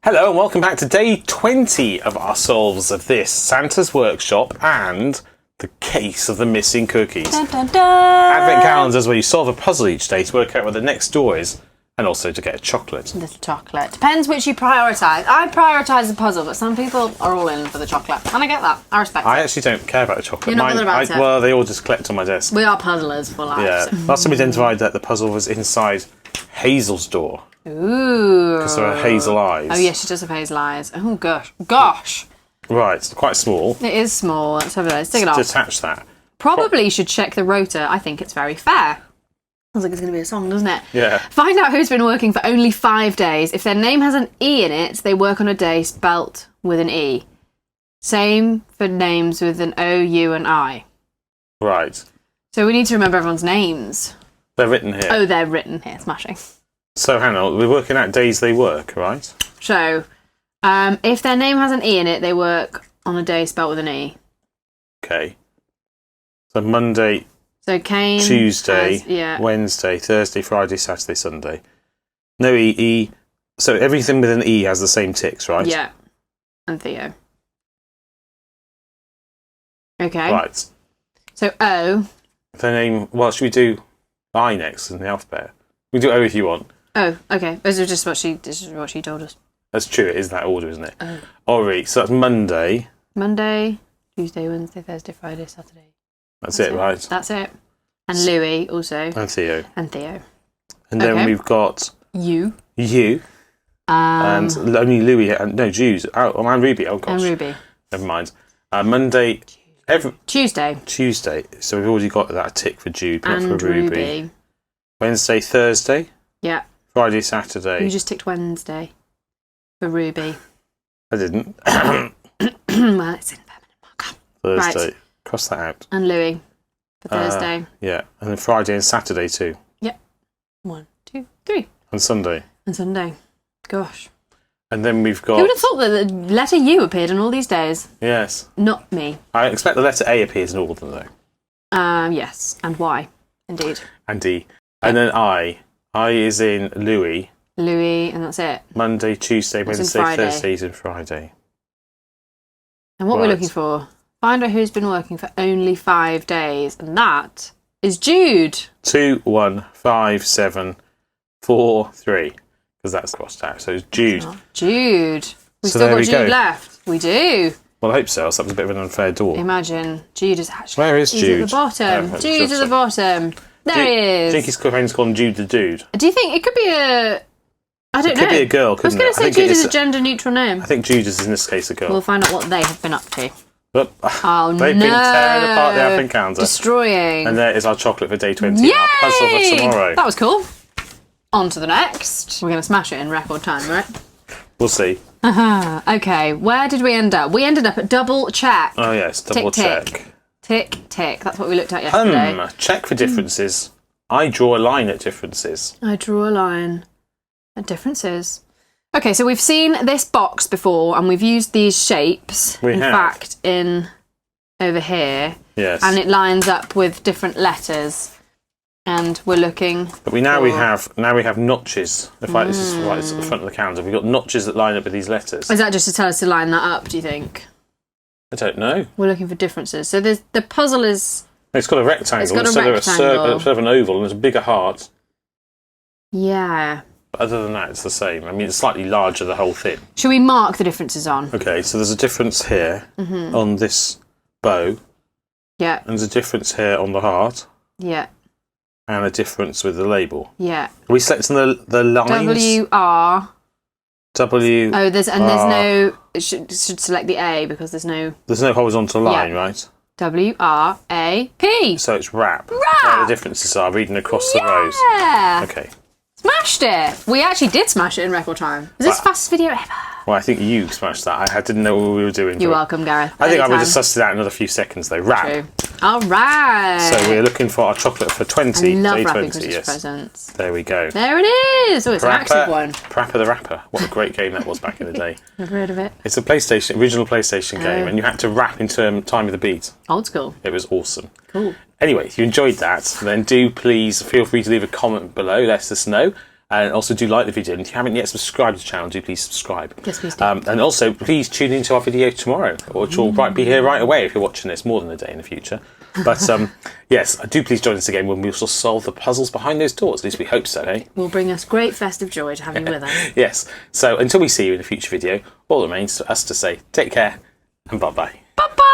Hello and welcome back to day 20 of our solves of this Santa's Workshop and the case of the missing cookies. Dun, dun, dun. Advent calendars where you solve a puzzle each day to work out where the next door is and also to get a chocolate. Little chocolate. Depends which you prioritise. I prioritise the puzzle, but some people are all in for the chocolate. And I get that. I respect I it. actually don't care about the chocolate. You're not bothered about it? Well, they all just collect on my desk. We are puzzlers for life. Yeah. Last time we identified that the puzzle was inside Hazel's door. Ooh. Because there are hazel eyes. Oh, yes, she does have hazel eyes. Oh, gosh. Gosh. Right, it's quite small. It is small. Let's have a look. Let's take it off. Detach that. Probably should check the rotor. I think it's very fair. Sounds like it's going to be a song, doesn't it? Yeah. Find out who's been working for only 5 days. If their name has an E in it, they work on a day spelt with an E. Same for names with an O, U, and I. Right. So we need to remember everyone's names. They're written here. Oh, they're written here. Smashing. So, hang on. We're working out days they work, right? So, if their name has an E in it, they work on a day spelt with an E. Okay. So, Monday, So Kane Tuesday, has, Wednesday, Thursday, Friday, Saturday, Sunday. No E. So, everything with an E has the same ticks, right? Yeah. And Theo. Okay. Right. So O. Their name... Well, should we do I next in the alphabet? We can do O if you want. Oh, okay. This is just what she told us. That's true. It is that order, isn't it? Oh. Alright, so that's Monday. Monday, Tuesday, Wednesday, Thursday, Friday, Saturday. That's it, right? That's it. And Louis also. And Theo. And Theo. And then Okay. we've got You. and only Louis and no Jews. Oh, and Ruby. Oh gosh. And Ruby. Never mind. Monday. Tuesday. So we've already got that tick for Jude, not And for Ruby. Wednesday, Thursday. Yeah. Friday, Saturday. You just ticked Wednesday for Ruby. I didn't. Well, it's in feminine marker. Thursday. Right. Cross that out. And Louis for Thursday. Yeah, and then Friday and Saturday too. Yep. 1, 2, 3. And Sunday. And Sunday. Gosh. And then we've got. Who would have thought that the letter U appeared on all these days? Yes. Not me. I expect the letter A appears in all of them though. Yes. And Y. Indeed. And D. And then I. I is in Louis. Louis, and that's it. Monday, Tuesday, That's in Wednesday, Friday. Thursdays and Friday. And what we're Right. looking for, find out who's been working for only 5 days, and that is Jude. 2, 1, 5, 7, 4, 3. Because that's crossed out. So it's Jude. Jude. We've So still there got we Jude go. left. We do. Well, I hope so. Else that was a bit of an unfair door. Imagine Jude is actually. Where is he's Jude? at the bottom. Oh, Jude's at the bottom. There he is. Jinky's friends call him Jude the Dude. Do you think it could be a? I don't know. Could be a girl, I was couldn't going it? to say Jude is a gender-neutral name. I think Jude is in this case a girl. We'll find out what they have been up to. But Oh they've no! been tearing apart the advent calendar. Destroying. And there is our chocolate for day 20. Yay! Our puzzle for tomorrow. That was cool. On to the next. We're going to smash it in record time, right? We'll see. Okay, where did we end up? We ended up at double check. Oh yes, double Tick, check. Tick, tick. That's what we looked at yesterday. Check for differences. I draw a line at differences. I draw a line at differences. Okay, so we've seen this box before, and we've used these shapes. We in have. fact, in over here, Yes. and it lines up with different letters. And we're looking. But we have notches. If this is right, it's at the front of the calendar. We've got notches that line up with these letters. Is that just to tell us to line that up? Do you think? I don't know. We're looking for differences. So the puzzle is. It's got a rectangle It's got a instead rectangle. of an oval, and there's a bigger heart. Yeah. But other than that, it's the same. I mean, it's slightly larger, the whole thing. Should we mark the differences on? Okay, so there's a difference here on this bow, Yeah. and there's a difference here on the heart, Yeah. and a difference with the label. Yeah. Are we selecting the lines? W-R. W. Oh, there's no. It should select the A because there's no There's no horizontal line, Yeah. right? W-R-A-P. So it's wrap. Wrap! Where the differences are reading across the rows. Yeah. Okay. Smashed it. We actually did smash it in record time. Is this the fastest video ever? Well, I think you smashed that. I didn't know what we were doing. You're but welcome, Gareth. I think I would have Anytime. sussed it out in another few seconds, though. Wrap. True. All right. So we're looking for our chocolate for 20. I love day wrapping 20, Christmas yes. presents. There we go. There it is. Oh, it's an active one. Parappa the Rapper. What a great game that was back in the day. Never heard of it. It's a original PlayStation game, and you had to rap in time of the beat. Old school. It was awesome. Cool. Anyway, if you enjoyed that, then do please feel free to leave a comment below. Let us know. And also do like the video. And if you haven't yet subscribed to the channel, do please subscribe. Yes, please do. And also, please tune into our video tomorrow, which will be here right away if you're watching this more than a day in the future. But yes, do please join us again when we will solve the puzzles behind those doors. At least we hope so, eh? Will bring us great festive joy to have you with us. Yes. So until we see you in a future video, all that remains for us to say take care and bye-bye. Bye-bye!